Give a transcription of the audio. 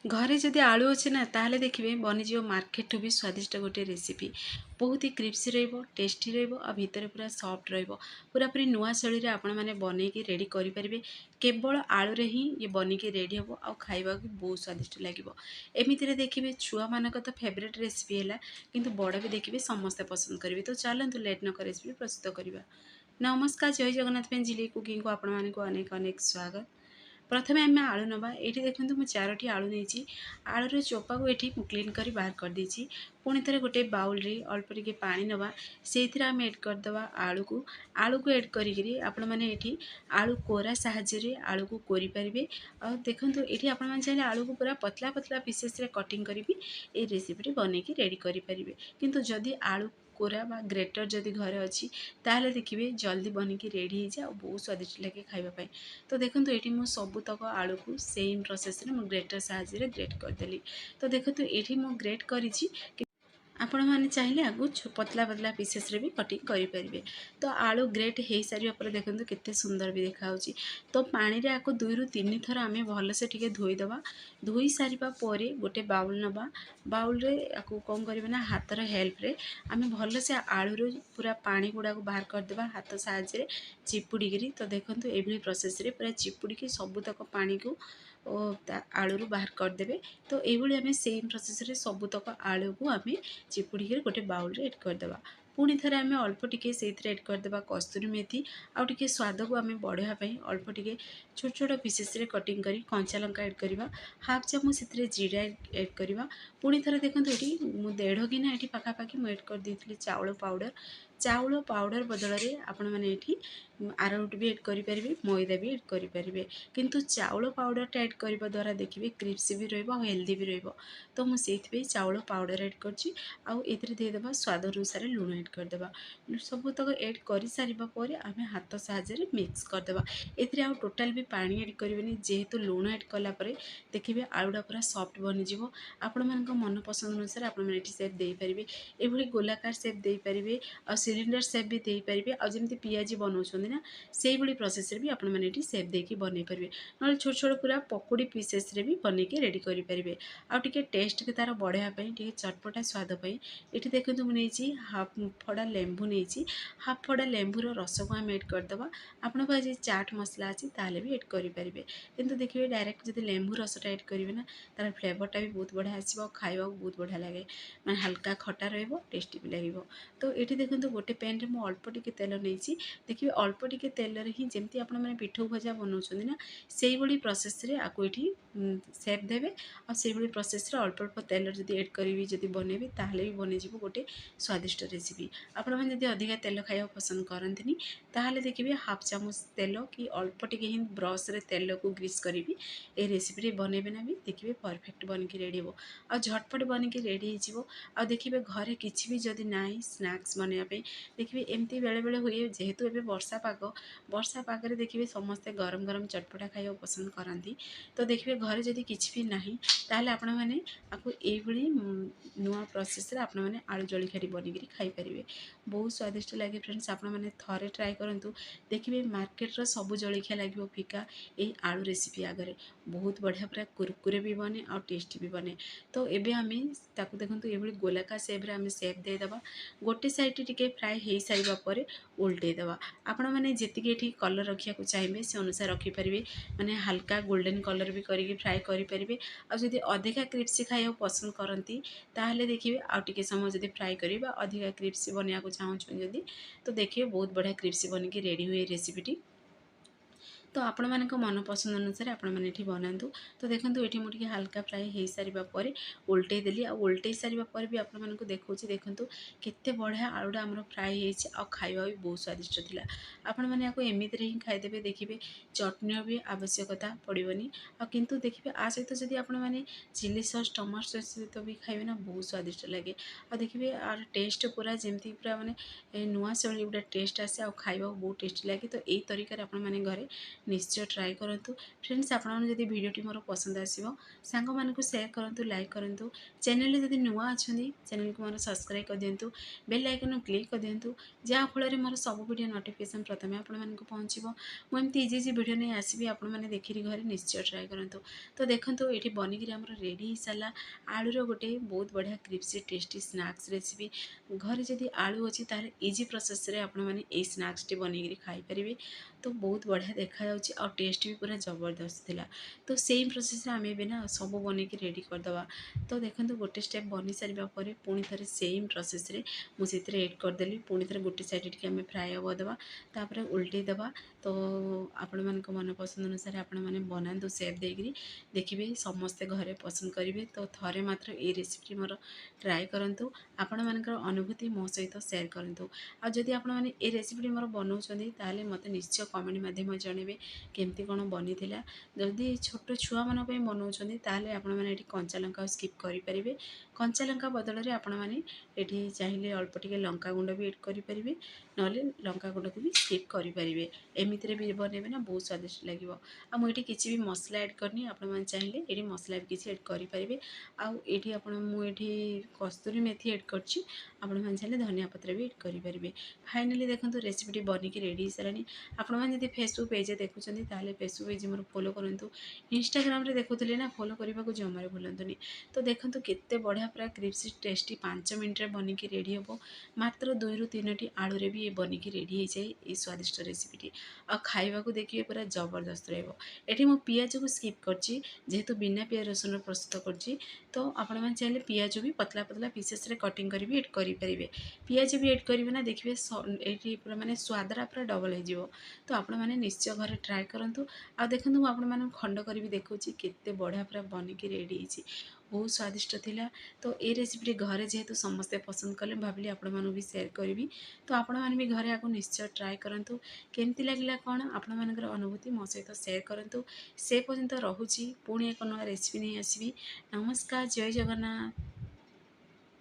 घरे जदि आलू अच्छे ना ताहले देखिए बनीज मार्केट भी स्वादिष्ट गोटे रेसिपी बहुत ही क्रिप्सी टेस्टी भितर पूरा सॉफ्ट पूरा पूरी नुआ शैली रे आपण मैंने बनईकी रेडी करेंगे। केवल आलू रे ही ये बनिकी रेडी हम आ खाइबा भी बहुत स्वादिष्ट लगे। एमती देखिए छुआ मान तो फेवरेट रेसिपी है किंतु बड़ भी देखिए समस्ते पसंद करेंगे। तो चलतु लेट नक रेसिपी प्रस्तुत करवा। नमस्कार, जय जगन्नाथ झिली कुकिंग को आपण मानक अनेक अनेक स्वागत। प्रथमे आम आलू नवा ये देखते मुझे 4टी आलू नहीं आलूर चोपा को ये क्लीन कर बाहर कर देछि। पुणी थे गोटे बाउल रे अल्प टिके पानी नवा से आम एड करदे आलू को एड करी आपण मैंने ये आलू कोरा साहाय्य आलू को कोरी पारे। आ देखो ये आपण मैंने चाहिए आलू को पूरा पतला पतला पीसेस रे कटिंग करी ये रेसिपी बनईकी रेडी करेंगे। किंतु जदि आलू कोरा बा ग्रेटर जदि घरे अच्छी ताहले देखिए जल्दी बनिकी रेडी हो जाए बहुत स्वादिष्ट लगे खावाई। तो देखो ये मुझे सबूतक आलू को सेम प्रोसेस रे ग्रेटर साहाय्य ग्रेट करदेली। तो देखो ये मुझे ग्रेट करी आपण मैंने चाहिए आगु पतला पतला पीसेस रे भी कटिंग करेंगे। तो आलू ग्रेट हो सारे देखो केते सुंदर भी देखा। तो पानी रे आपको 2 ରୁ 3 थर आम भलसे टिके धोईदबा। धोई सारिबा परे गोटे बाउल नबा। बाउल रे आपको कौन करेंगे ना हाथर हेल्प रे आम भलसे आलू पूरा पानी गुड़ा को बाहर करदेबा हाथ साहाय्य चिपुड़ी। तो देखो ये प्रोसेस रे पूरा चिपुड़ी सबूतक पानी को आलू बाहर करदे। तो ये आम सेम प्रोसेस रे सबूतक आलू को आम चिपुड़ी गोटे बाउल रे एड करदे। पुणी थे आम अल्प टिके से एड करदे कस्तूरी मेथी आउ टिके स्वाद को आम बढ़ावाई अल्प टिके छोट छोट पीसेस रे कटिंग करी कंचा लंका एड करवा। हाफ चामच से जीरा एड करवा। पुणी थे देखो ये 1.5 गिना ये पाखापाखि मुझे एड कर देती चाउल पाउडर। चाउल पाउडर बदल में आपण मैंने ये आराउट भी एड करेंगे मैदा भी एड करेंगे। किंतु चाउल पाउडरटा एड करने द्वारा देखिए क्रिप्सी भी हेल्दी भी रही। तो मुझे चाउल पाउडर एड करची आउ एथिरे देदेबा स्वाद अनुसार लुण एड करदेबा। सबूतक एड कर सारिबा परे आमे हाथ साहाय्य मिक्स करदेबा। एथिरे आउ टोटाल भी पानी एड करेंगे जेहेतु लुण एड कला परे देखिए आलूटा पूरा सॉफ्ट बनीजिवो। आपण मानक मन पसंद अनुसार आपण माने एठी शेप दे परिबे। एभली गोलाकार शेप दे परिबे आ सिलिंडर शेप भी दे परिबे आ जेमति पियाजी बनाउछोंदी ना सेही भली प्रोसेस रे भी आपण माने एठी शेप देकी बनै परिबे। न छोट छोट पूरा पकोड़ी पीसेस रे भी बनेकी रेडी करि परिबे। आ टिके टेस्ट के तार बढ़िया पई टिके चटपटा स्वाद पई एठी देखंतु मु नेछि हाफ फड़ा लेंबू नेछि। हाफ फड़ा लेंबूर रस को आम एड करदबा। आपण पाजे चाट मसला अछि ताले भी एड करि परिबे। किंतु देखिए डायरेक्ट जदि लेंबू रसटा एड करिवे ना तार फ्लेवरटा भी बहुत बढ़िया आसीबो खाइबा बहुत बढ़िया लागे माने हल्का खट्टा रहइबो टेस्टी भी लागिबो। तो एठी देखंतु गोटे पैन रे मु अल्प टिके तेल नेछि। देखिए अल्प टिके तेल रे ही जेमति आपण माने पिठौ भजा बनाउछोंदी ना सेही भली प्रोसेस रे आको एठी शेप देबे। आ सेही भली प्रोसेस रे अल्प अल्प तेल जदि एड करिवि जदि बनेबे ताहले भी बनि जिवो गोटे स्वादिष्ट रेसिपी। आपण माने जदि अधिका तेल खाइबा पसंद करंतिनी ताहले देखिबे हाफ चामच तेल कि अल्प टिके ही ब्रश रे तेल को ग्रीस करिवि ए रेसिपी रे बनेबे ना भी देखिबे परफेक्ट बनिकी रेडी हो आ झटपट बनिकी रेडी हो जिवो। आ देखिबे घरे किछि भी जदि नाही स्नैक्स बनेया पे देखिबे एमती बेले बेले हुए जेहेतु एबे वर्षा पाग रे देखिबे समस्ते गरम गरम चटपटा खाइबा पसंद करंती। तो देखिबे घरे जदि किछि भी नाही ताहले आपण माने आपको एभली नुआ प्रोसेस रे आपण माने आलू जळिखियाटी बनिकी खाई परिबे बहुत स्वादिष्ट लगे। फ्रेंड्स आपण माने थरे ट्राई करंतु देखिबे मार्केट रो सब जळिखिया लागिवो फिका ए आलू रेसिपी आगरे बहुत बढ़िया पूरा कुरकुरे भी बने और टेस्टी भी बने। तो एबे आमे ताकू देखंतु एभली गोलाकार शेप रे आमे शेप दे दबा। गोटे साइड टिके फ्राई हे सारिबा परे उल्टे दबा। आपण माने जेतिके एठी कलर रखिया को चाहिबे से अनुसार रखि परिबे माने हल्का गोल्डन कलर भी करिके फ्राई करि परिबे। आ जदि अधिका क्रिप्सी खाइबा पसंद करंती ताहले देखिबे आ टिके समय जदि फ्राई करिबा अधिका क्रिप्सी बनिया को चाहउछन जदि तो देखिबे बहुत बढ़िया क्रिप्सी बनिकी रेडी हुए रेसिपीटी। तो आपण मानक मन पसंद अनुसार आपण माने एठी बनातु। तो देखंतु एठी मु टिके हल्का फ्राई हे सारिबा परे उल्टे देली आ उल्टे सारिबा परे भी आपण मानक देखौछि देखंतु केते बढ़िया आलूडा हमर फ्राई हेछि आ खाइबा भी बहुत स्वादिष्ट थिला। आपण माने याको एमिति रे ही खाइ देबे देखिबे चटनी भी आवश्यकता पड़िबनी। आ किंतु देखिबे आ सहित जदि आपण माने चिली सॉस टमाटो सॉस सहित भी खाइबे ना बहुत स्वादिष्ट लागे। आ देखिबे आर टेस्ट पूरा जेमति पूरा माने नुआ शैली गुडा टेस्ट आसे आ खाइबा बहुत टेस्टी लागे। तो एई तरीका रे आपण माने घरे निश्चय ट्राए करंतु। फ्रेंड्स आपण जदि वीडियोटी मोर पसंद आसीबो सांग मानकु शेयर करंतु, लाइक करंतु। चैनल जदि नुआ अछंदी चैनल को मोर सब्सक्राइब कर दियंतु, बेल आइकन क्लिक कर दियंतु, जहा फल रे मोर सब वीडियो नोटिफिकेशन प्रथमे आपण मानकु पहुंचीबो। मु एमती इजी इजी वीडियो नै आसीबी, आपण माने देखिरि घरे निश्चय ट्राए करंतु। तो देखंतु एठी बनिगिरि हमर रेडी ही साला आलू रो गोटे बहुत बढ़िया क्रिस्पी टेस्टी स्नैक्स रेसिपी। घरे जदि आलू अछि तारे इजी प्रोसेस रे आपण माने ए स्नैक्स टी बनिगिरि खाई परिबे। तो बहुत बढ़िया देखा जाउछि और टेस्ट भी पूरा जबरदस्त थिला। तो सेम प्रोसेस रे आमे भी ना सब बने के रेडी कर दवा। तो देखंतु गोटे स्टेप बनि सारिबा परे पुणी थरे सेम प्रोसेस रे मु सेतिरे ऐड कर देली। पुणी थरे गोटे साइड टिके आमे फ्राई हबो दवा, तापरे उल्टे दवा। तो आपण मानक मन पसंद अनुसार आपण माने बनांतु सेप देगिरी, देखिबे समस्ते घरे पसंद करिवे। तो थरे मात्र ए रेसिपी मोर ट्राए करंतु, आपण मानकर अनुभूति मो सहित शेयर करंतु। आ जदि आपण माने ए रेसिपी मोर बनौछंदी ताले मते निश्चय कमेंट माध्यम जणेबे केमती कोन बनिथिला। जदि छोट छुआ मन पे बनौछंदी ताले आपण माने एठी कंचा लंका स्किप करि परिबे। कंचा लंका बदल रे आपण माने एठी चाहिले अल्प टिके लंका गुंड भी ऐड करि परिबे, नले लंका गुंड को भी स्किप करि परिबे। एमितिरे भी बनेबे ना बहुत स्वादिष्ट लागिवो। आ मु एठी किछि भी मसला ऐड करनी, आपण माने चाहिले एठी मसला भी किछि ऐड करि परिबे। आ एठी आपण मु एठी कस्तूरी मेथी ऐड करछि, आपण माने चाहिले धनिया पत्र भी ऐड करि परिबे। फाइनली देखंतु रेसिपी बनिकी रेडी सरानी। आपण माने जदि फेसबुक पेज देखुछंदी ताले फेसबुक पेज मोर फॉलो करंतु। इंस्टाग्राम रे देखुथले ना फॉलो करबा को जमारे भूलंतुनी। तो देखंतु केते बढ़िया पूरा क्रिस्पी टेस्टी 5 मिनिट रे बनिकी रेडी हबो। मात्र 2 रु 3 टी आलू रे भी ये बनिकी रेडी हे जाय ए स्वादिष्ट रेसिपी टी। आ खाइबा को देखिए पूरा जबरदस्त रहबो। एठी मो पियाज को स्किप करछि जेहेतु बिना पियाज रसुन रो प्रस्तुत करछि। तो आपण माने चाहिले पियाज भी पतला पतला पीसेस रे कटिंग करी भी ऐड करि परिबे। पियाज भी ऐड करिवे ना देखिबे एठी पूरा माने स्वादरा पूरा डबल हे जिवो। तो आपण माने निश्चय घरे ट्राए करंतु। आ देखंतु मु आपण माने खंड करी भी देखौछि केते बढ़िया पूरा बनिकी रेडी हिछि, बहुत स्वादिष्ट थिला। तो ए रेसिपी घरे जेहेतु समस्ते पसंद कले भाबिली आपण मानु भी शेयर करबी। तो आपण माने भी घरे आको निश्चय ट्राए करंतु। केमती लागिला कोन आपण मानकर अनुभूति मो सहित शेयर करंतु। से पर्यंत रहुछि पुणी एक नया रेसिपी नै आसीबी। नमस्कार, जय जगन्नाथ।